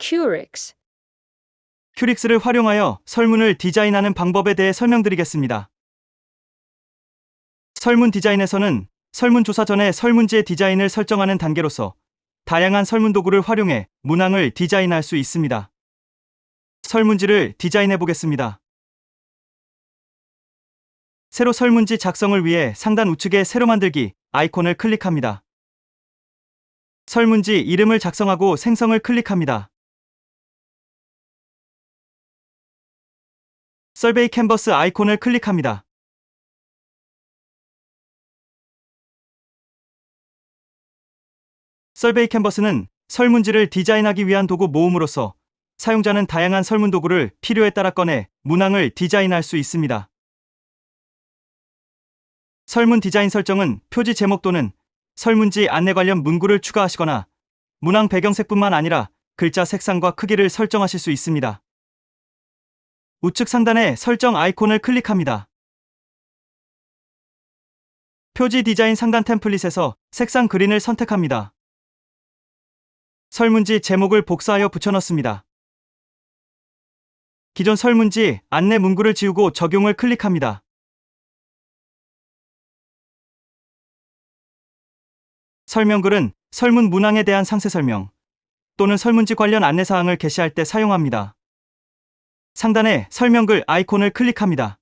Curix. 큐릭스를 활용하여 설문을 디자인하는 방법에 대해 설명드리겠습니다. 설문 디자인에서는 설문조사 전에 설문지의 디자인을 설정하는 단계로서 다양한 설문 도구를 활용해 문항을 디자인할 수 있습니다. 설문지를 디자인해 보겠습니다. 새로 설문지 작성을 위해 상단 우측에 새로 만들기 아이콘을 클릭합니다. 설문지 이름을 작성하고 생성을 클릭합니다. 서베이 캔버스 아이콘을 클릭합니다. 서베이 캔버스는 설문지를 디자인하기 위한 도구 모음으로써 사용자는 다양한 설문 도구를 필요에 따라 꺼내 문항을 디자인할 수 있습니다. 설문 디자인 설정은 표지 제목 또는 설문지 안내 관련 문구를 추가하시거나 문항 배경색뿐만 아니라 글자 색상과 크기를 설정하실 수 있습니다. 우측 상단의 설정 아이콘을 클릭합니다. 표지 디자인 상단 템플릿에서 색상 그린을 선택합니다. 설문지 제목을 복사하여 붙여넣습니다. 기존 설문지 안내 문구를 지우고 적용을 클릭합니다. 설명글은 설문 문항에 대한 상세 설명 또는 설문지 관련 안내사항을 게시할 때 사용합니다. 상단의 설명글 아이콘을 클릭합니다.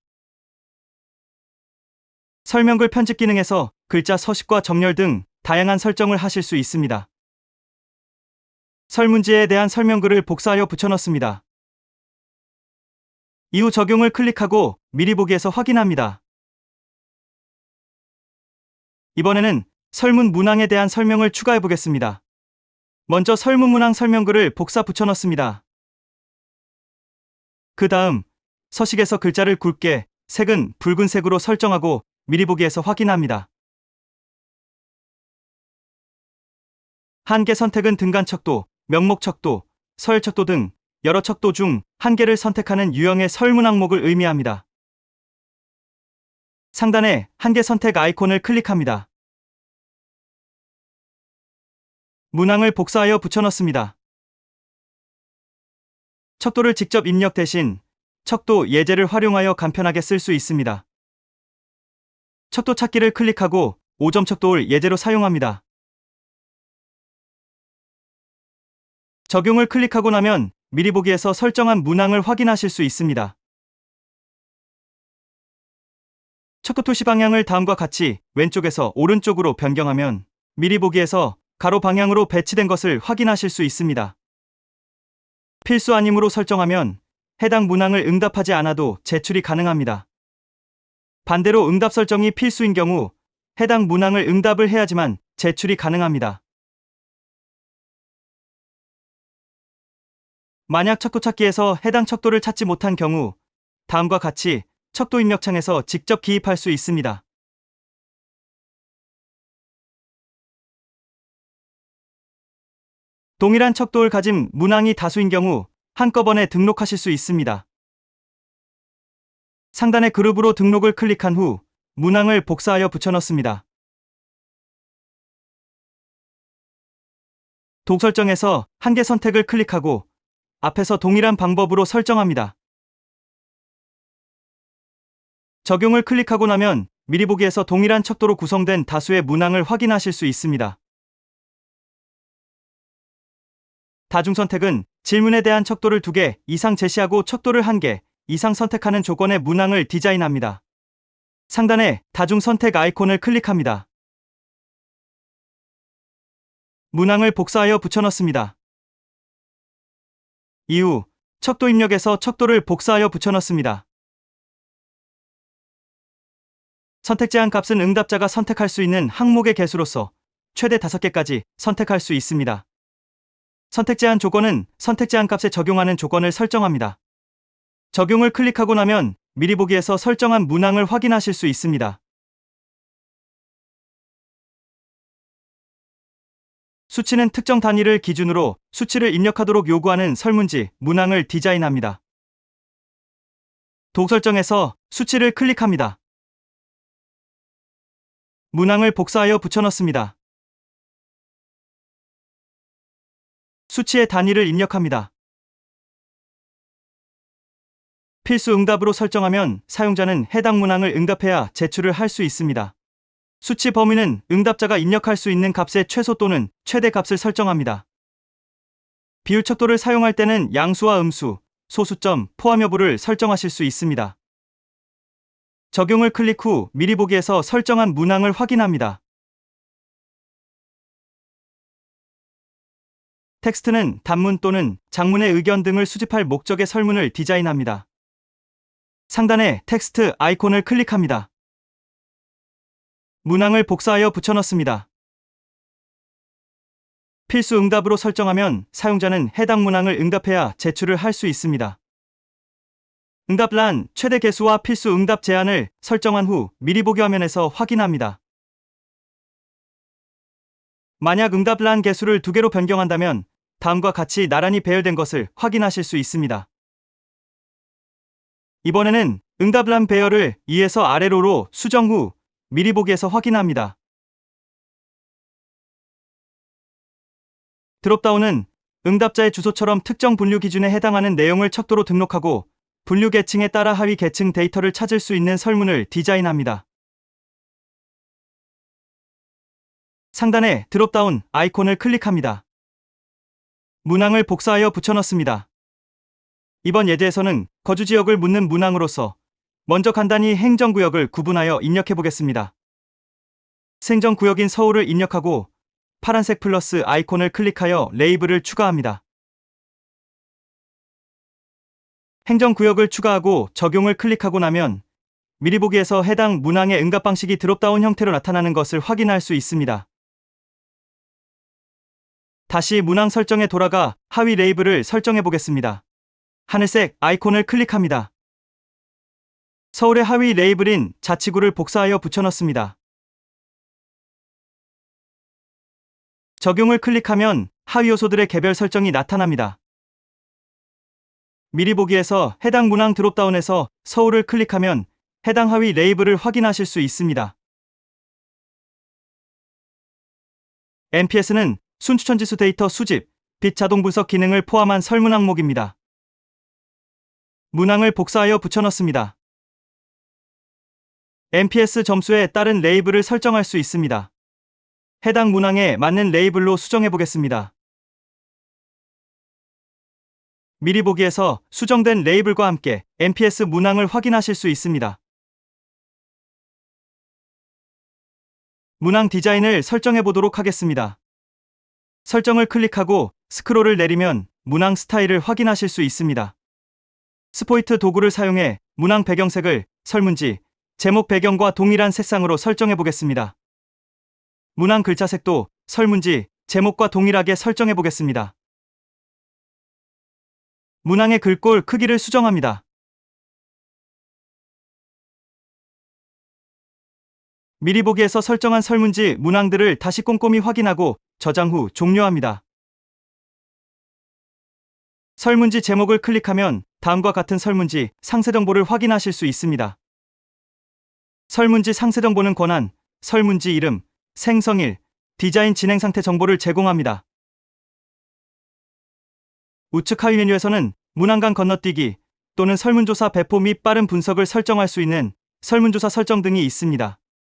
설명글 편집 기능에서 글자 서식과 정렬 등 다양한 설정을 하실 수 있습니다. 설문지에 대한 설명글을 복사하여 붙여넣습니다. 이후 적용을 클릭하고 미리 보기에서 확인합니다. 이번에는 설문 문항에 대한 설명을 추가해 보겠습니다. 먼저 설문 문항 설명글을 복사 붙여넣습니다. 그 다음 서식에서 글자를 굵게, 색은 붉은색으로 설정하고 미리 보기에서 확인합니다. 한계 선택은 등간 척도, 명목 척도, 서열 척도 등 여러 척도 중 한 개를 선택하는 유형의 설문 항목을 의미합니다. 상단에 한계 선택 아이콘을 클릭합니다. 문항을 복사하여 붙여넣습니다. 척도를 직접 입력 대신 척도 예제를 활용하여 간편하게 쓸 수 있습니다. 척도 찾기를 클릭하고 5점 척도를 예제로 사용합니다. 적용을 클릭하고 나면 미리 보기에서 설정한 문항을 확인하실 수 있습니다. 척도 표시 방향을 다음과 같이 왼쪽에서 오른쪽으로 변경하면 미리 보기에서 가로 방향으로 배치된 것을 확인하실 수 있습니다. 필수 아님으로 설정하면 해당 문항을 응답하지 않아도 제출이 가능합니다. 반대로 응답 설정이 필수인 경우 해당 문항을 응답을 해야지만 제출이 가능합니다. 만약 척도 찾기에서 해당 척도를 찾지 못한 경우 다음과 같이 척도 입력창에서 직접 기입할 수 있습니다. 동일한 척도를 가진 문항이 다수인 경우 한꺼번에 등록하실 수 있습니다. 상단의 그룹으로 등록을 클릭한 후 문항을 복사하여 붙여넣습니다. 도구 설정에서 한계 선택을 클릭하고 앞에서 동일한 방법으로 설정합니다. 적용을 클릭하고 나면 미리 보기에서 동일한 척도로 구성된 다수의 문항을 확인하실 수 있습니다. 다중 선택은 질문에 대한 척도를 2개 이상 제시하고 척도를 1개 이상 선택하는 조건의 문항을 디자인합니다. 상단에 다중 선택 아이콘을 클릭합니다. 문항을 복사하여 붙여넣습니다. 이후 척도 입력에서 척도를 복사하여 붙여넣습니다. 선택 제한 값은 응답자가 선택할 수 있는 항목의 개수로서 최대 5개까지 선택할 수 있습니다. 선택 제한 조건은 선택 제한 값에 적용하는 조건을 설정합니다. 적용을 클릭하고 나면 미리 보기에서 설정한 문항을 확인하실 수 있습니다. 수치는 특정 단위를 기준으로 수치를 입력하도록 요구하는 설문지, 문항을 디자인합니다. 도구 설정에서 수치를 클릭합니다. 문항을 복사하여 붙여넣습니다. 수치의 단위를 입력합니다. 필수 응답으로 설정하면 사용자는 해당 문항을 응답해야 제출을 할 수 있습니다. 수치 범위는 응답자가 입력할 수 있는 값의 최소 또는 최대 값을 설정합니다. 비율 척도를 사용할 때는 양수와 음수, 소수점, 포함 여부를 설정하실 수 있습니다. 적용을 클릭 후 미리 보기에서 설정한 문항을 확인합니다. 텍스트는 단문 또는 장문의 의견 등을 수집할 목적의 설문을 디자인합니다. 상단에 텍스트 아이콘을 클릭합니다. 문항을 복사하여 붙여넣습니다. 필수 응답으로 설정하면 사용자는 해당 문항을 응답해야 제출을 할 수 있습니다. 응답란 최대 개수와 필수 응답 제한을 설정한 후 미리 보기 화면에서 확인합니다. 만약 응답란 개수를 2개로 변경한다면 다음과 같이 나란히 배열된 것을 확인하실 수 있습니다. 이번에는 응답란 배열을 위에서 아래로로 수정 후 미리 보기에서 확인합니다. 드롭다운은 응답자의 주소처럼 특정 분류 기준에 해당하는 내용을 척도로 등록하고 분류 계층에 따라 하위 계층 데이터를 찾을 수 있는 설문을 디자인합니다. 상단에 드롭다운 아이콘을 클릭합니다. 문항을 복사하여 붙여넣습니다. 이번 예제에서는 거주 지역을 묻는 문항으로서 먼저 간단히 행정구역을 구분하여 입력해 보겠습니다. 행정구역인 서울을 입력하고 파란색 플러스 아이콘을 클릭하여 레이블을 추가합니다. 행정구역을 추가하고 적용을 클릭하고 나면 미리 보기에서 해당 문항의 응답 방식이 드롭다운 형태로 나타나는 것을 확인할 수 있습니다. 다시 문항 설정에 돌아가 하위 레이블을 설정해 보겠습니다. 하늘색 아이콘을 클릭합니다. 서울의 하위 레이블인 자치구를 복사하여 붙여넣습니다. 적용을 클릭하면 하위 요소들의 개별 설정이 나타납니다. 미리 보기에서 해당 문항 드롭다운에서 서울을 클릭하면 해당 하위 레이블을 확인하실 수 있습니다. NPS는 순추천지수 데이터 수집, 빗 자동 분석 기능을 포함한 설문 항목입니다. 문항을 복사하여 붙여넣습니다. NPS 점수에 따른 레이블을 설정할 수 있습니다. 해당 문항에 맞는 레이블로 수정해 보겠습니다. 미리 보기에서 수정된 레이블과 함께 NPS 문항을 확인하실 수 있습니다. 문항 디자인을 설정해 보도록 하겠습니다. 설정을 클릭하고 스크롤을 내리면 문항 스타일을 확인하실 수 있습니다. 스포이트 도구를 사용해 문항 배경색을 설문지, 제목 배경과 동일한 색상으로 설정해 보겠습니다. 문항 글자색도 설문지, 제목과 동일하게 설정해 보겠습니다. 문항의 글꼴 크기를 수정합니다. 미리 보기에서 설정한 설문지 문항들을 다시 꼼꼼히 확인하고 저장 후 종료합니다. 설문지 제목을 클릭하면 다음과 같은 설문지 상세 정보를 확인하실 수 있습니다. 설문지 상세 정보는 권한, 설문지 이름, 생성일, 디자인 진행 상태 정보를 제공합니다. 우측 하위 메뉴에서는 문항 간 건너뛰기 또는 설문조사 배포 및 빠른 분석을 설정할 수 있는 설문조사 설정 등이 있습니다.